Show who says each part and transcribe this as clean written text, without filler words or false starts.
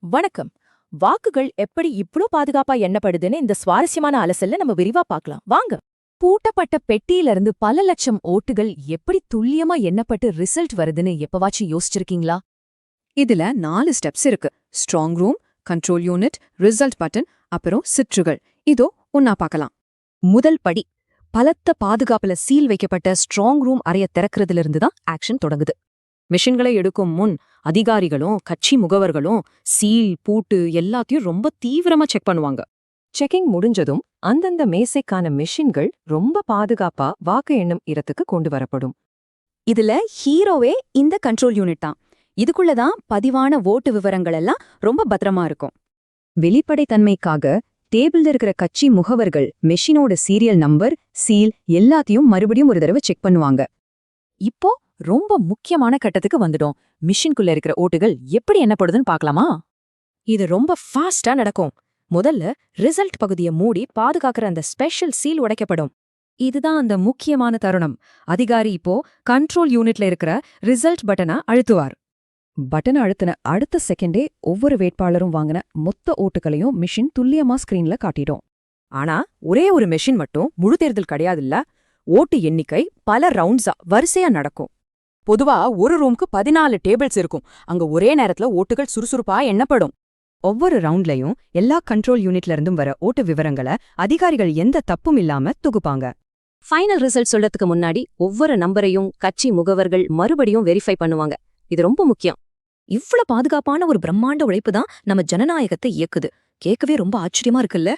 Speaker 1: வணக்கம். வாக்குகள் எப்படி இவ்ளோ பாதுகாப்பா எண்ணப்படுதுன்னு இந்த சுவாரஸ்யமான அலசல்ல நம்ம விரிவா பார்க்கலாம். வாங்க. பூட்டப்பட்ட பெட்டியிலிருந்து பல லட்சம் ஓட்டுகள் எப்படி துல்லியமா எண்ணப்பட்டு ரிசல்ட் வருதுன்னு எப்பவாச்சும் யோசிச்சிருக்கீங்களா?
Speaker 2: இதுல 4 ஸ்டெப்ஸ் இருக்கு. Strong room, control unit, result button, அப்புறம் சுற்றுகள். இதோ ஒன்னா பார்க்கலாம்.
Speaker 3: முதல் படி, பலத்த பாதுகாப்புல சீல் வைக்கப்பட்ட ஸ்ட்ராங் ரூம் அறைய திறக்கிறதுல இருந்து தான் ஆக்ஷன் தொடங்குது. மிஷின்களை எடுக்கும் முன் அதிகாரிகளும் கட்சி முகவர்களும் சீல் பூட்டு எல்லாத்தையும் ரொம்ப தீவிரமா செக் பண்ணுவாங்க.
Speaker 1: செக்கிங் முடிஞ்சதும் அந்தந்த மேசைக்கான மிஷின்கள் ரொம்ப பாதுகாப்பா வாக்கு எண்ணும் இடத்துக்கு கொண்டு வரப்படும்.
Speaker 3: இதுல ஹீரோவே இந்த கண்ட்ரோல் யூனிட் தான். இதுக்குள்ளதான் பதிவான ஓட்டு விவரங்கள் எல்லாம் ரொம்ப பத்திரமா இருக்கும். வெளிப்படைத்தன்மைக்காக டேபிள்ல இருக்கிற கட்சி முகவர்கள் மெஷினோட சீரியல் நம்பர், சீல் எல்லாத்தையும் மறுபடியும் ஒரு தடவை செக் பண்ணுவாங்க.
Speaker 1: இப்போ ரொம்ப முக்கியமான கட்டத்துக்கு வந்துடும். மிஷின்குள்ள இருக்கிற ஓட்டுகள் எப்படி எண்ணப்படுதுன்னு பார்க்கலாமா? இது ரொம்ப ஃபாஸ்டா நடக்கும். முதல்ல ரிசல்ட் பகுதியை மூடி பாதுகாக்கிற அந்த ஸ்பெஷல் சீல் உடைக்கப்படும். இதுதான் அந்த முக்கியமான தருணம். அதிகாரி இப்போ கண்ட்ரோல் யூனிட்ல இருக்கிற ரிசல்ட் பட்டனை அழுத்துவார்.
Speaker 2: பட்டனை அழுத்தின அடுத்த செகண்டே ஒவ்வொரு வேட்பாளரும் வாங்கின மொத்த ஓட்டுகளையும் மிஷின் துல்லியமா ஸ்கிரீன்ல காட்டிடும்.
Speaker 1: ஆனா ஒரே ஒரு மெஷின் மட்டும் முழு தேர்தல் கிடையாதுல்ல. ஓட்டு எண்ணிக்கை பல ரவுண்ட்ஸா வரிசையா நடக்கும். பொதுவா ஒரு ரூமுக்கு 14 டேபிள்ஸ் இருக்கும். அங்க ஒரே நேரத்துல ஓட்டுகள் சுறுசுறுப்பா எண்ணப்படும்.
Speaker 3: ஒவ்வொரு ரவுண்ட்லயும் எல்லா கண்ட்ரோல் யூனிட்ல இருந்தும் வர ஓட்டு விவரங்களை அதிகாரிகள் எந்த தப்பும் இல்லாம தொகுப்பாங்க. ஃபைனல் ரிசல்ட் சொல்றதுக்கு முன்னாடி ஒவ்வொரு நம்பரையும் கட்சி முகவர்கள் மறுபடியும் வெரிஃபை பண்ணுவாங்க. இது ரொம்ப முக்கியம். இவ்ளோ பாதுகாப்பான ஒரு பிரம்மாண்ட உழைப்பு தான் நம்ம ஜனநாயகத்தை இயக்குது. கேட்கவே ரொம்ப ஆச்சரியமா இருக்குல்ல?